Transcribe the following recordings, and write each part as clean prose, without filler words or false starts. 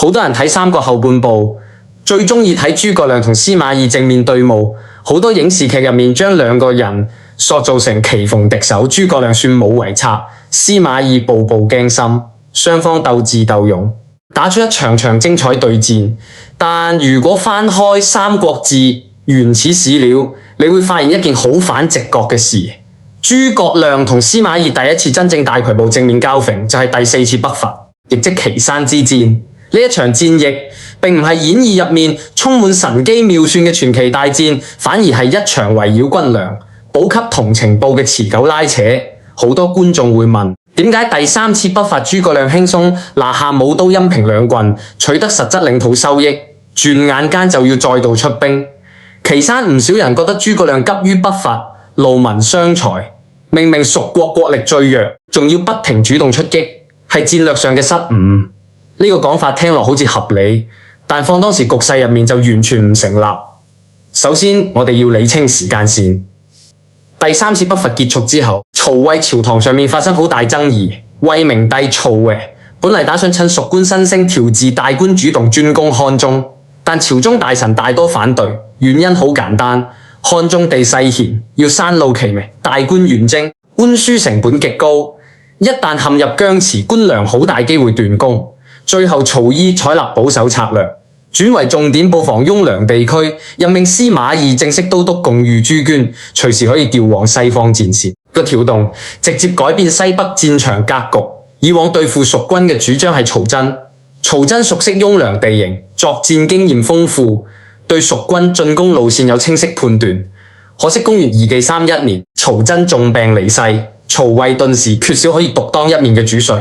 好多人睇三國後半部，最中意睇諸葛亮同司馬懿正面對務。好多影視劇入面將兩個人塑造成棋逢敵手，諸葛亮算冇遺策，司馬懿步步驚心，雙方鬥智鬥勇，打出一場場精彩對戰。但如果翻開《三國志》原始史料，你會發現一件好反直覺嘅事。諸葛亮同司馬懿第一次真正大規模正面交鋒，就係第4次北伐，亦即岐山之戰。呢一場戰役並唔係演義入面充滿神機妙算嘅傳奇大戰，反而係一場圍繞軍糧、補給同情報嘅持久拉扯。好多觀眾會問，點解第3次北伐諸葛亮輕鬆拿下武都、陰平兩郡，取得實質領土收益，轉眼間就要再度出兵？岐山唔少人覺得諸葛亮急於北伐，勞民傷財，明明蜀國國力最弱，仲要不停主動出擊，係戰略上嘅失誤。呢個講法聽落好似合理，但放當時局勢入面就完全唔成立。首先，我哋要理清時間線。第3次北伐結束之後，曹魏朝堂上面發生好大爭議。魏明帝曹本嚟打算趁蜀官新升調治大官主動專攻漢中，但朝中大臣大多反對，原因好簡單，漢中地勢險，要山路奇明，大官遠征，搬輸成本極高，一旦陷入僵持，官糧好大機會斷供。最後曹伊採納保守策略，轉為重點布防雍涼地區，任命司馬懿正式都督共御諸軍，隨時可以調往西方戰線。個調動直接改變西北戰場格局。以往對付蜀軍嘅主張係曹真，曹真熟悉雍涼地形，作戰經驗豐富，對蜀軍進攻路線有清晰判斷。可惜公元2紀31年，曹真重病離世，曹魏頓時缺少可以獨當一面嘅主帥。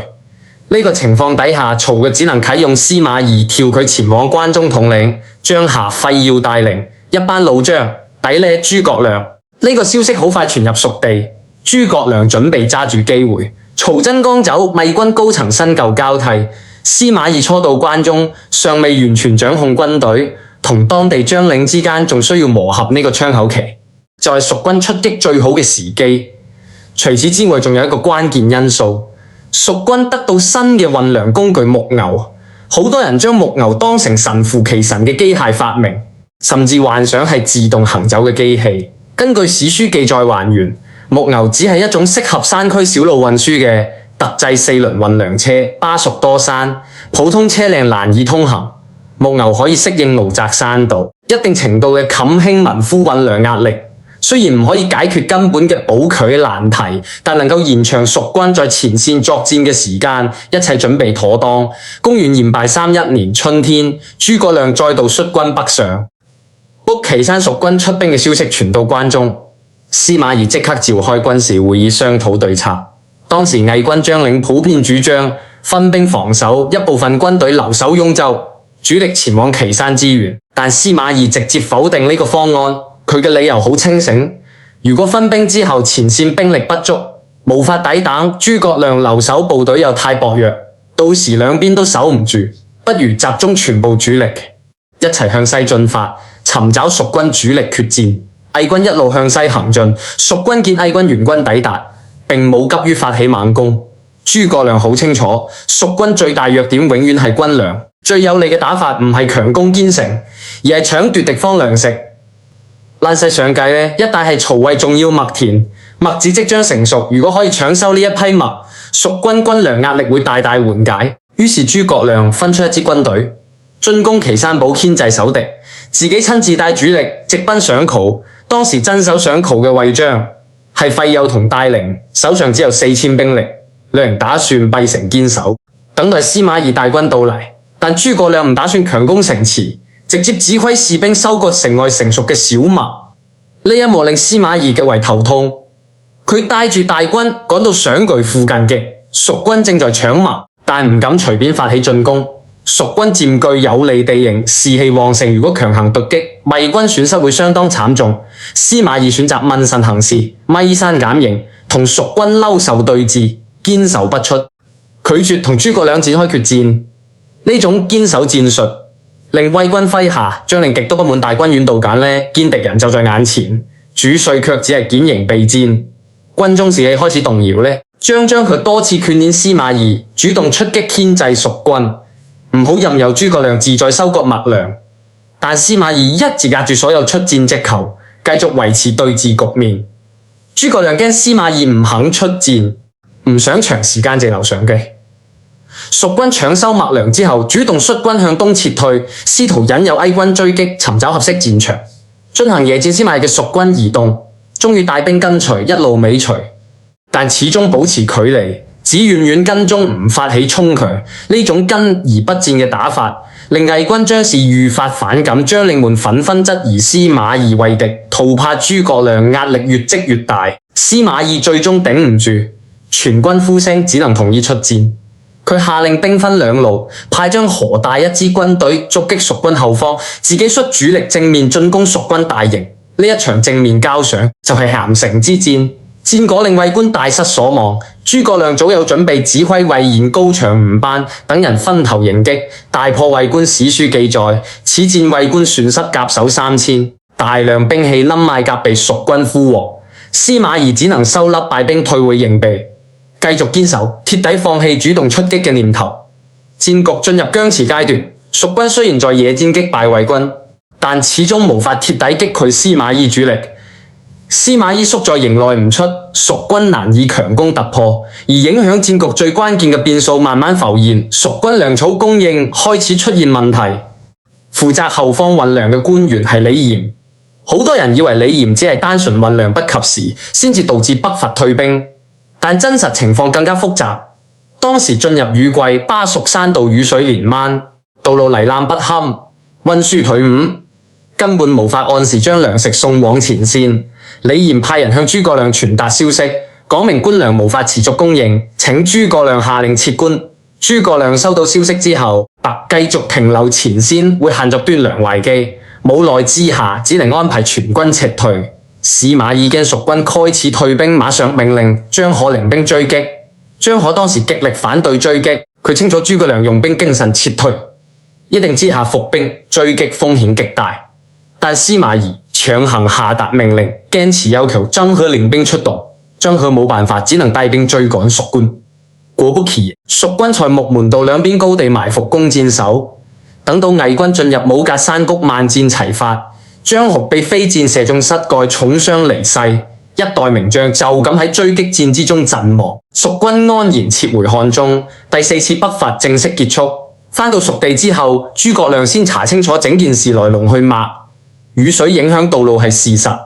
呢個情況底下，曹嘅只能啟用司馬懿調佢前往關中統領，將下費耀帶領一班老將砥礪諸葛亮。呢個消息好快傳入蜀地，諸葛亮準備揸住機會。曹真剛走，魏軍高層新舊交替，司馬懿初到關中，尚未完全掌控軍隊，同當地將領之間仲需要磨合呢個窗口期，就係蜀軍出擊最好嘅時機。除此之外，仲有一個關鍵因素。蜀軍得到新嘅運糧工具木牛，好多人將木牛當成神乎其神嘅機械發明，甚至幻想係自動行走嘅機器。根據史書記載還原，木牛只係一種適合山區小路運輸嘅特製4輪運糧車，巴蜀多山，普通車輛難以通行。木牛可以適應蘆澤山道，一定程度嘅冚輕民夫運糧壓力。雖然唔可以解決根本嘅補給難題，但能夠延長蜀軍在前線作戰嘅時間，一切準備妥當。公元延拜31年春天，諸葛亮再度率軍北上，卜岐山蜀軍出兵嘅消息傳到關中，司馬懿即刻召開軍事會議商討對策。當時魏軍將領普遍主張分兵防守，一部分軍隊留守雍州，主力前往岐山支援。但司馬懿直接否定呢個方案。佢嘅理由好清醒，如果分兵之後前線兵力不足，無法抵擋，諸葛亮留守部隊又太薄弱，到時兩邊都守唔住，不如集中全部主力，一齊向西進發，尋找蜀軍主力決戰。魏軍一路向西行進，蜀軍見魏軍援軍抵達，並冇急於發起猛攻。諸葛亮好清楚，蜀軍最大弱點永遠係軍糧，最有利嘅打法唔係強攻堅城，而係搶奪敵方糧食。爛勢上計呢，一帶係曹魏重要麥田，麥子即將成熟，如果可以搶收呢一批麥，蜀軍軍糧壓力會大大緩解。於是諸葛亮分出一支軍隊進攻岐山堡，牽制守敵，自己親自帶主力直奔上洮。當時鎮守上洮嘅魏將係費佑同戴陵，手上只有4000兵力，兩人打算閉城堅守，等待司馬懿大軍到嚟。但諸葛亮唔打算強攻城池，直接指揮士兵收割城外成熟嘅小麥。呢一幕令司馬懿極為頭痛。佢帶住大軍趕到上洮附近嘅蜀軍正在搶麥，但唔敢隨便發起進攻。蜀軍佔據有利地形，士氣旺盛，如果強行突擊，魏軍損失會相當慘重。司馬懿選擇問慎行事，咪山減營，同蜀軍嬲受對峙，堅守不出，拒絕同諸葛亮展開決戰。呢種堅守戰術令魏軍麾下將領極都不滿，大軍遠道簡呢，見敵人就在眼前，主帥卻只係典型備戰，軍中士氣開始動搖呢。張佢多次勸勉司馬懿主動出擊牽制蜀軍，唔好任由諸葛亮自在收割麥糧。但司馬懿一直壓住所有出戰職求，繼續維持對峙局面。諸葛亮驚司馬懿唔肯出戰，唔想長時間滯留上機。蜀軍搶收麥糧之後，主動率軍向東撤退，試圖引誘魏軍追擊，尋找合適戰場。進行野戰司馬懿嘅蜀軍移動，終於帶兵跟隨，一路尾隨，但始終保持距離，只遠遠跟蹤，唔發起衝強。呢種跟而不戰嘅打法，令魏軍將士愈發反感，將領們紛紛質疑司馬懿為敵，討怕諸葛亮，壓力越積越大。司馬懿最終頂唔住，全軍呼聲，只能同意出戰。佢下令兵分兩路，派將何大一支軍隊伏擊蜀軍後方，自己率主力正面進攻蜀軍大營。呢一場正面交上就係咸城之戰，戰果令魏軍大失所望。諸葛亮早有準備，指揮魏延、高翔、吳班等人分頭迎擊，大破魏軍。史書記載，此戰魏軍損失甲首3000，大量兵器冧賣甲被蜀軍俘獲。司馬懿只能收笠敗兵，退回營地，繼續堅守，徹底放棄主動出擊嘅念頭。戰局進入僵持階段，蜀軍雖然在野戰擊敗魏軍，但始終無法徹底擊潰司馬懿主力。司馬懿縮在營內唔出，蜀軍難以強攻突破，而影響戰局最關鍵嘅變數慢慢浮現，蜀軍糧草供應開始出現問題。負責後方運糧嘅官員係李嚴，好多人以為李嚴只係單純運糧不及時，先至導致北伐退兵，但真實情況更加複雜。當時進入雨季，巴蜀山道雨水連灣，道路泥濘不堪，運輸隊伍根本無法按時將糧食送往前線。李嚴派人向諸葛亮傳達消息，講明軍糧無法持續供應，請諸葛亮下令撤軍。諸葛亮收到消息之後，繼續停留前線，會限制端糧壞機。無奈之下，只能安排全軍撤退。司馬懿見蜀軍開始退兵，馬上命令張可領兵追擊。張可當時極力反對追擊，佢清楚諸葛亮用兵精神撤退，一定之下伏兵追擊風險極大。但司馬懿強行下達命令，堅持要求張可領兵出動。張可冇辦法，只能帶兵追趕蜀軍。果不其然，蜀軍在木門道兩邊高地埋伏弓箭手，等到魏軍進入武格山谷，萬箭齊發，張學被飛箭射中膝蓋，重傷離世。一代名將就咁喺追擊戰之中陣亡。蜀軍安然撤回漢中，第4次北伐正式結束。返到蜀地之後，諸葛亮先查清楚整件事來龍去脈。雨水影響道路係事實，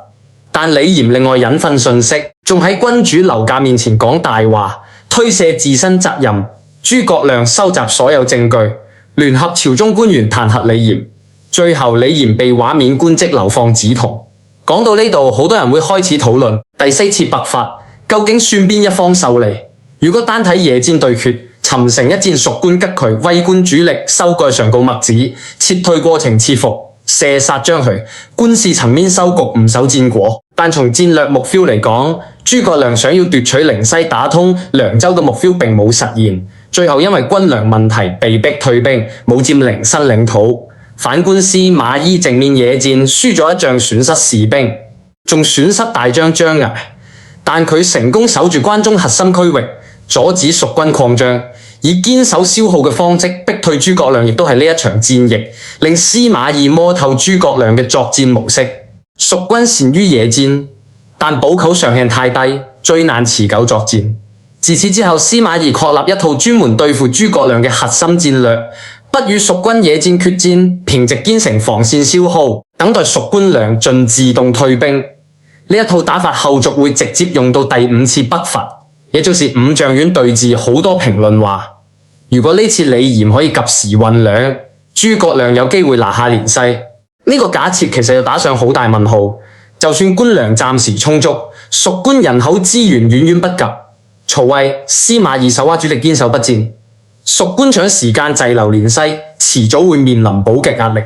但李嚴另外引份信息，仲喺君主劉駕面前講大話，推卸自身責任。諸葛亮收集所有證據，聯合朝中官員彈劾李嚴，最後李嚴被罷免官職，流放梓潼。講到呢度，好多人會開始討論第4次北伐究竟算邊一方受利？如果單睇野戰對決，尋城一戰蜀軍擊退，魏軍主力修蓋上告墨子，撤退過程切伏，射殺張許，軍事層面收局唔守戰果。但從戰略目標嚟講，諸葛亮想要奪取靈西打通涼州嘅目標並冇實現，最後因為軍糧問題被迫退兵，冇佔領新領土。反觀司馬懿正面野戰，輸咗一仗，損失士兵，仲損失大將張鼃，但佢成功守住關中核心區域，阻止蜀軍擴張，以堅守消耗嘅方式逼退諸葛亮，亦都係呢一場戰役令司馬懿摸透諸葛亮嘅作戰模式。蜀軍善於野戰，但補給上限太低，最難持久作戰。自此之後，司馬懿確立一套專門對付諸葛亮嘅核心戰略，不與蜀軍野戰決戰，平直堅城防線消耗，等待蜀軍糧盡自動退兵。呢一套打法後續會直接用到第5次北伐，也就是五丈原對峙。好多評論話，如果呢次李嚴可以及時運糧，諸葛亮有機會拿下連西。呢個假設其實要打上好大問號。就算軍糧暫時充足，蜀軍人口資源遠遠不及。曹魏、司馬懿手握主力堅守不戰，蜀軍搶時間滯留連西，遲早會面臨補給壓力。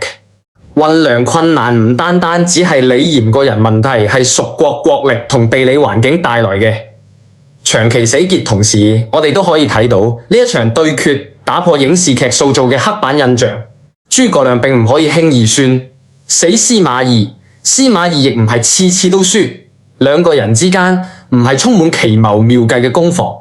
運糧困難唔單單只係李嚴個人問題，係蜀國國力同地理環境帶來嘅長期死結。同時，我哋都可以睇到呢一場對決打破影視劇塑造嘅刻板印象。諸葛亮並唔可以輕易宣死司馬懿，司馬懿亦唔係次次都輸。兩個人之間唔係充滿奇謀妙計嘅攻防，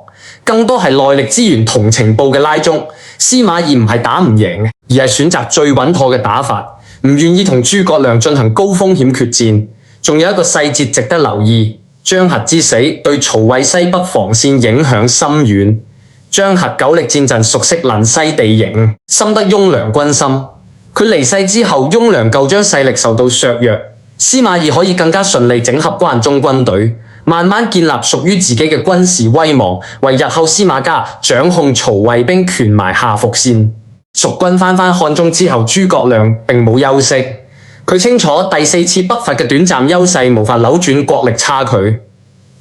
更多係內力資源同情報嘅拉縱。司馬懿唔係打唔贏嘅，而係選擇最穩妥嘅打法，唔願意同諸葛亮進行高風險決戰。仲有一個細節值得留意，張郃之死對曹魏西北防線影響深遠。張郃久歷戰陣，熟悉臨西地形，深得雍涼軍心。佢離世之後，雍涼舊將勢力受到削弱，司馬懿可以更加順利整合關中軍隊，慢慢建立屬於自己嘅軍事威望，為日後司馬家掌控曹魏兵權埋下伏線。蜀軍翻漢中之後，諸葛亮並冇休息，佢清楚第四次北伐嘅短暫優勢無法扭轉國力差距，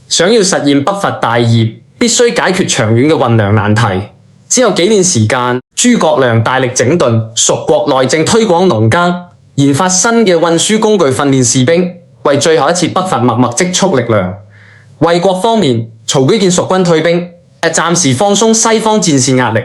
想要實現北伐大業，必須解決長遠嘅運糧難題。只有幾年時間，諸葛亮大力整頓蜀國內政，推廣農耕，研發新嘅運輸工具，訓練士兵，為最後一次北伐默默積蓄力量。魏國方面，曹舉見蜀軍退兵，暫時放鬆西方戰線壓力，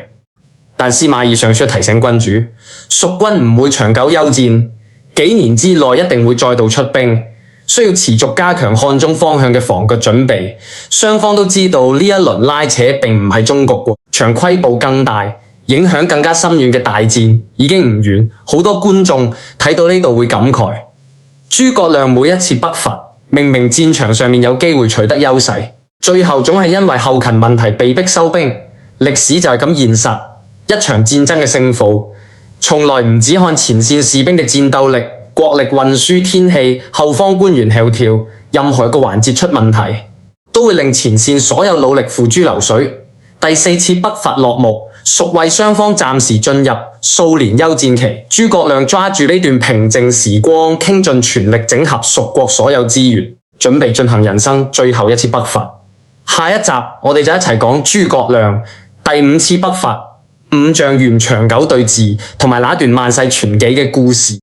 但司馬懿上書提醒君主，蜀軍唔會長久休戰，幾年之內一定會再度出兵，需要持續加強漢中方向嘅防禦準備。雙方都知道呢一輪拉扯並唔係終局，場規模更大、影響更加深遠嘅大戰已經唔遠。好多觀眾睇到呢度會感慨，諸葛亮每一次北伐，明明戰場上面有機會取得優勢，最後總係因為後勤問題被迫收兵。歷史就係咁現實，一場戰爭嘅勝負，從來唔只看前線士兵嘅戰鬥力、國力、運輸、天氣、後方官員協調，任何一個環節出問題，都會令前線所有努力付諸流水。第四次北伐落幕，蜀魏雙方暫時進入數年休戰期。諸葛亮抓住呢段平靜時光，傾盡全力整合蜀國所有資源，準備進行人生最後一次北伐。下一集我哋就一齊講諸葛亮第五次北伐，五丈原長久對峙同埋那段萬世傳奇嘅故事。